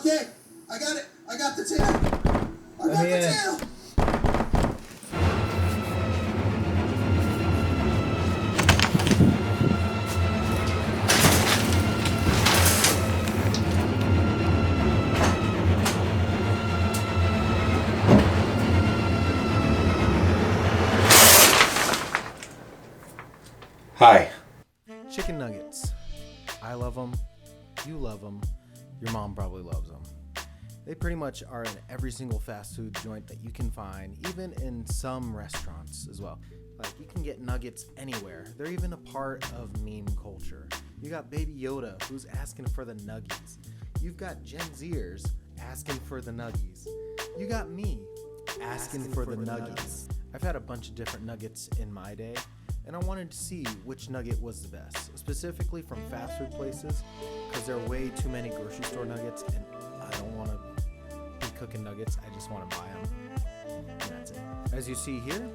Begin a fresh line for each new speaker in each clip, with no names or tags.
Okay, I got it. I got the tail. I got the tail.
Hi.
Chicken nuggets. I love them. You love them. Your mom probably loves them. They pretty much are in every single fast food joint that you can find, even in some restaurants as well. Like, you can get nuggets anywhere. They're even a part of meme culture. You got Baby Yoda, who's asking for the nuggies. You've got Gen Zers asking for the nuggies. You got me asking for the nuggies. I've had a bunch of different nuggets in my day, and I wanted to see which nugget was the best, specifically from fast food places, because there are way too many grocery store nuggets, and I don't want to be cooking nuggets. I just want to buy them, and that's it. As you see here,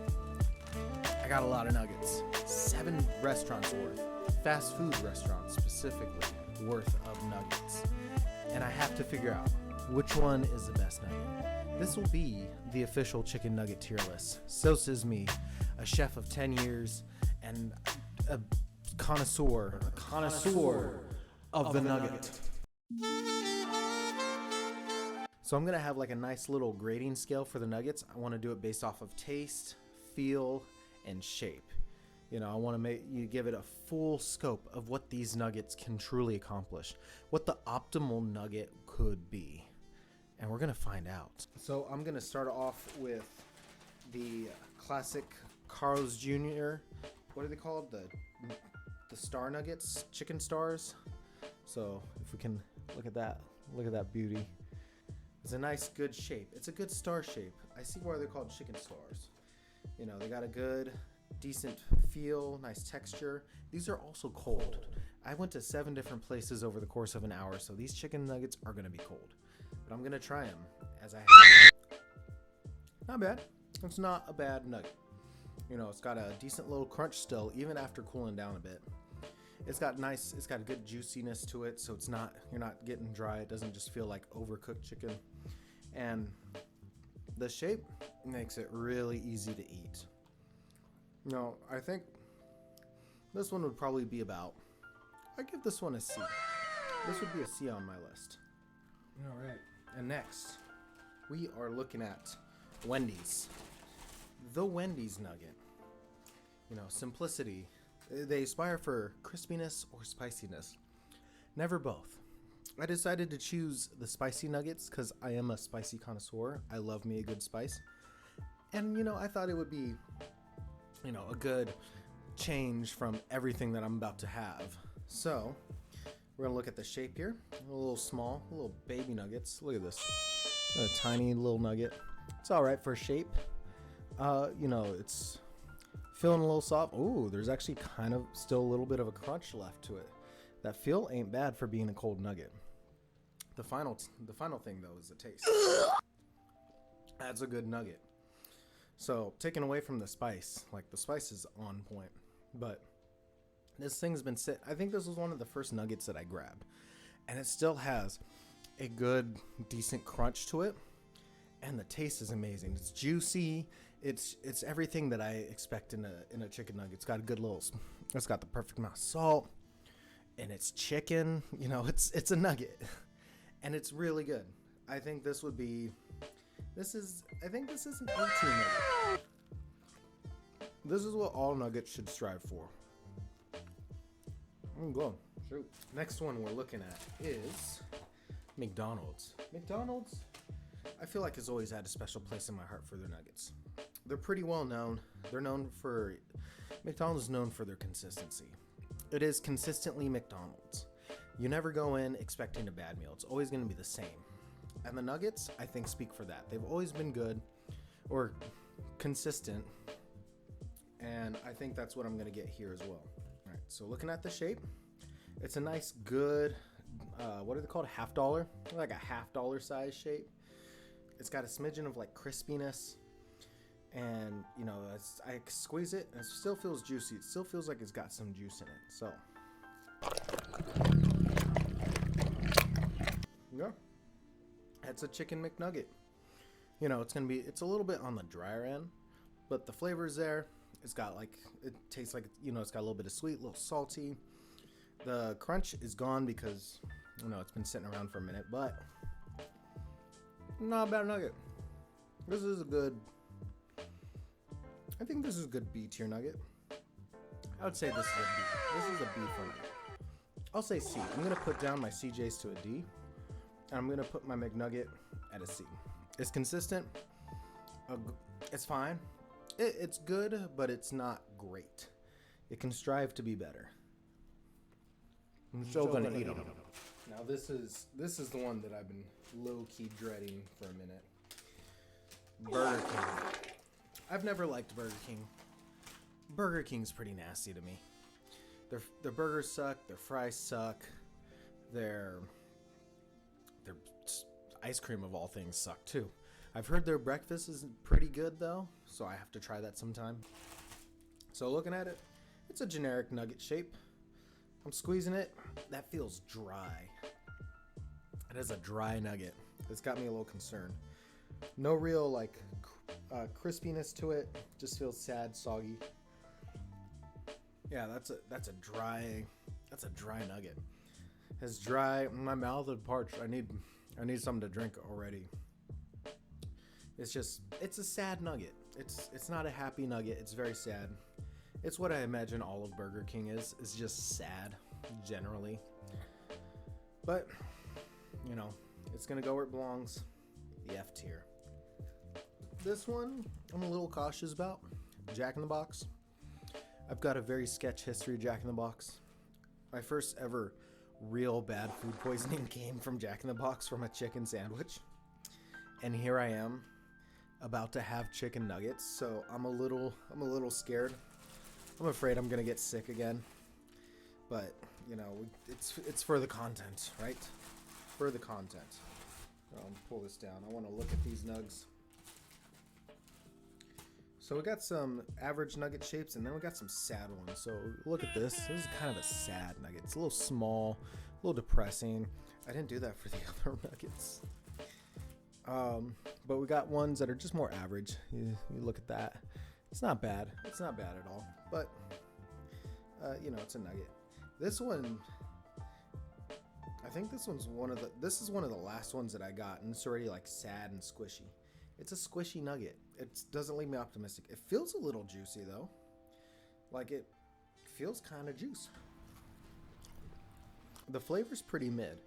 I got a lot of nuggets. 7 restaurants worth, fast food restaurants specifically, worth of nuggets. And I have to figure out which one is the best nugget. This will be the official chicken nugget tier list. So says me, a chef of 10 years and a connoisseur of the nugget. So I'm gonna have like a nice little grading scale for the nuggets. I want to do it based off of taste, feel, and shape. You know, I want to make you give it a full scope of what these nuggets can truly accomplish, what the optimal nugget could be, and we're gonna find out. So I'm gonna start off with the classic Carl's Jr. What are they called? The star nuggets, chicken stars. So if we can look at that beauty. It's a nice, good shape. It's a good star shape. I see why they're called chicken stars. You know, they got a good, decent feel, nice texture. These are also cold. I went to 7 different places over the course of an hour, so these chicken nuggets are gonna be cold. But I'm gonna try them as I have. Not bad. It's not a bad nugget. You know, it's got a decent little crunch still, even after cooling down a bit. It's got a good juiciness to it, so you're not getting dry. It doesn't just feel like overcooked chicken. And the shape makes it really easy to eat. No, I think this one would probably be I'd give this one a C. This would be a C on my list. All right. And next, we are looking at Wendy's. The Wendy's nugget. You know, simplicity. They aspire for crispiness or spiciness. Never both. I decided to choose the spicy nuggets because I am a spicy connoisseur. I love me a good spice. And, you know, I thought it would be, you know, a good change from everything that I'm about to have. So, we're going to look at the shape here. A little small, little baby nuggets. Look at this. A tiny little nugget. It's all right for shape. You know, it's feeling a little soft. Ooh, there's actually kind of still a little bit of a crunch left to it. That feel ain't bad for being a cold nugget. The final thing though is the taste. That's a good nugget. So taken away from the spice, like the spice is on point, but this thing's been I think this was one of the first nuggets that I grabbed, and it still has a good, decent crunch to it, and the taste is amazing. It's juicy. It's everything that I expect in a chicken nugget. It's got a good it's got the perfect amount of salt, and it's chicken. You know, it's a nugget, and it's really good. I think this is an 18 nugget. This is what all nuggets should strive for. I'm going. Shoot. Next one we're looking at is McDonald's. McDonald's, I feel like, has always had a special place in my heart for their nuggets. They're pretty well known. McDonald's is known for their consistency. It is consistently McDonald's. You never go in expecting a bad meal. It's always going to be the same. And the nuggets, I think, speak for that. They've always been good or consistent. And I think that's what I'm going to get here as well. All right, so looking at the shape, it's a nice, good, what are they called? $half? Like a $half size shape. It's got a smidgen of like crispiness. And, you know, I squeeze it, and it still feels juicy. It still feels like it's got some juice in it. So, yeah. It's a chicken McNugget. You know, it's a little bit on the drier end, but the flavor's there. It's got like, it tastes like, you know, it's got a little bit of sweet, a little salty. The crunch is gone because, you know, it's been sitting around for a minute, but not a bad nugget. This is a good, I think this is a good B tier nugget. I would say this is a B. This is a B for me. I'll say C. I'm going to put down my CJs to a D. And I'm going to put my McNugget at a C. It's consistent. It's fine. It's good, but it's not great. It can strive to be better. I'm still going to eat them. Now this is the one that I've been low-key dreading for a minute. Burger King. I've never liked Burger King. Burger King's pretty nasty to me. Their burgers suck. Their fries suck. Their ice cream of all things suck too. I've heard their breakfast is pretty good though, so I have to try that sometime. So looking at it, it's a generic nugget shape. I'm squeezing it. That feels dry. It is a dry nugget. It's got me a little concerned. No real like crispiness to it. Just feels sad, soggy. Yeah, that's a dry nugget. It's dry. My mouth is parched. I need something to drink already. It's a sad nugget. It's not a happy nugget. It's very sad. It's what I imagine all of Burger King is. It's just sad, generally. But, you know, it's gonna go where it belongs. The F tier. This one, I'm a little cautious about. Jack in the Box. I've got a very sketch history of Jack in the Box. My first ever real bad food poisoning came from Jack in the Box from a chicken sandwich. And here I am about to have chicken nuggets, so I'm a little scared. I'm afraid I'm gonna get sick again. But, you know, it's for the content, right? For the content. I'll pull this down. I want to look at these nugs. So we got some average nugget shapes, and then we got some sad ones. So look at this. This is kind of a sad nugget. It's a little small, a little depressing. I didn't do that for the other nuggets. But we got ones that are just more average. You look at that. It's not bad. It's not bad at all. But, you know, it's a nugget. This one, I think this is one of the last ones that I got, and it's already like sad and squishy. It's a squishy nugget. It doesn't leave me optimistic. It feels a little juicy though. Like it feels kind of juice. The flavor's pretty mid,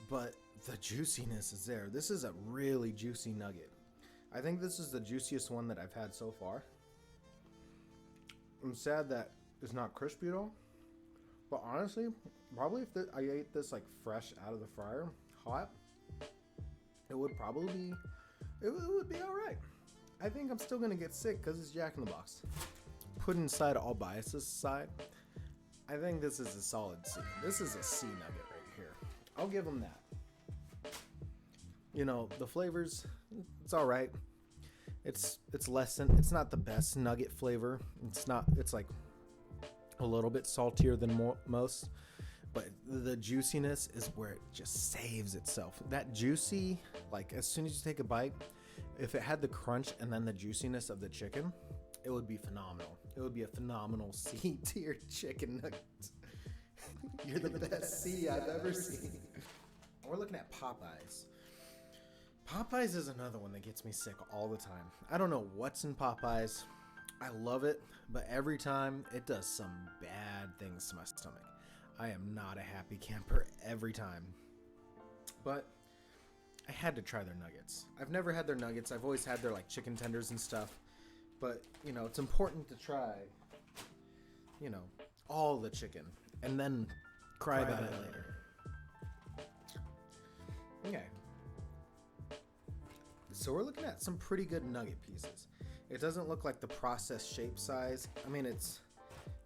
but the juiciness is there. This is a really juicy nugget. I think this is the juiciest one that I've had so far. I'm sad that it's not crispy at all. But honestly, probably if I ate this like fresh out of the fryer, hot, it would probably be, it would be all right. I think I'm still gonna get sick because it's Jack in the Box. Put inside all biases aside, I think this is a solid C. This is a C nugget right here. I'll give them that. You know, the flavors, it's all right. It's less than, it's not the best nugget flavor. It's like a little bit saltier than most, but the juiciness is where it just saves itself. That juicy, like as soon as you take a bite, if it had the crunch and then the juiciness of the chicken, it would be phenomenal. It would be a phenomenal C tier chicken nugget. You're the best C I've ever seen. We're looking at Popeyes. Popeyes is another one that gets me sick all the time. I don't know what's in Popeyes. I love it, but every time it does some bad things to my stomach. I am not a happy camper every time. But I had to try their nuggets. I've never had their nuggets. I've always had their like chicken tenders and stuff. But, you know, it's important to try, you know, all the chicken and then cry about it later. Okay. So we're looking at some pretty good nugget pieces. It doesn't look like the processed shape size. I mean, it's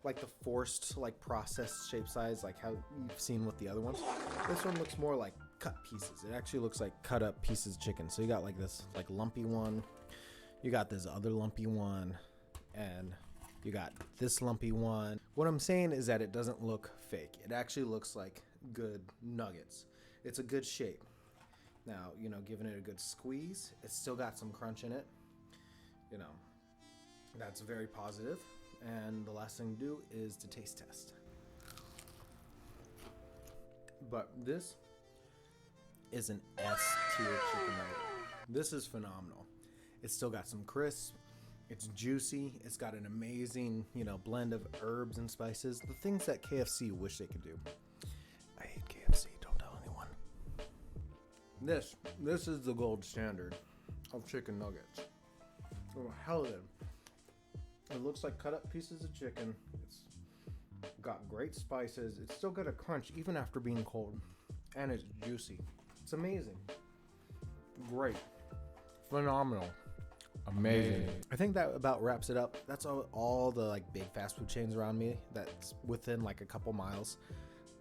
like the forced, like processed shape size, like how you've seen with the other ones. This one looks more like cut pieces. It actually looks like cut up pieces of chicken. So you got like this like lumpy one. You got this other lumpy one. And you got this lumpy one. What I'm saying is that it doesn't look fake. It actually looks like good nuggets. It's a good shape. Now, you know, giving it a good squeeze, it's still got some crunch in it. You know, that's very positive. And the last thing to do is to taste test. But this is an S tier chicken nugget. This is phenomenal. It's still got some crisp. It's juicy. It's got an amazing, you know, blend of herbs and spices. The things that KFC wish they could do. I hate KFC. Don't tell anyone. This is the gold standard of chicken nuggets. Oh, hell yeah. It looks like cut up pieces of chicken. It's got great spices. It's still got a crunch even after being cold. And it's juicy. It's amazing. Great. Phenomenal. Amazing. I think that about wraps it up. That's all the like big fast food chains around me that's within like a couple miles.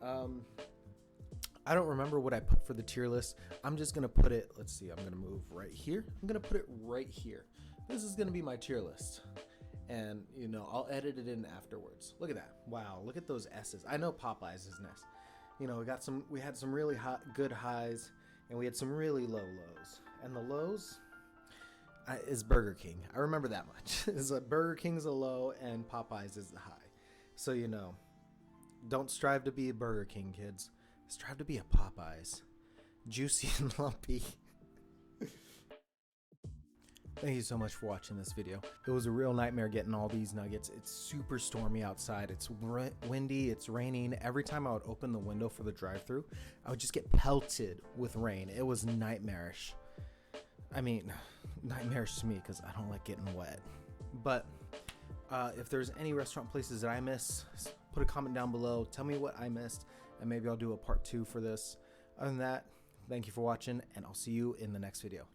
I don't remember what I put for the tier list. I'm just gonna put it, let's see, I'm gonna move right here. I'm gonna put it right here. This is gonna be my tier list. And you know, I'll edit it in afterwards. Look at that. Wow, look at those S's. I know Popeyes is next. You know, we had some really good highs and we had some really low lows. And the lows is Burger King. I remember that much. Is Burger King's a low and Popeyes is the high. So you know, don't strive to be a Burger King, kids. Strive to be a Popeyes. Juicy and lumpy. Thank you so much for watching this video. It was a real nightmare getting all these nuggets. It's super stormy outside. It's windy, it's raining. Every time I would open the window for the drive-thru, I would just get pelted with rain. It was nightmarish. I mean, nightmarish to me because I don't like getting wet. But if there's any restaurant places that I miss, put a comment down below. Tell me what I missed, and maybe I'll do a part 2 for this. Other than that, thank you for watching, and I'll see you in the next video.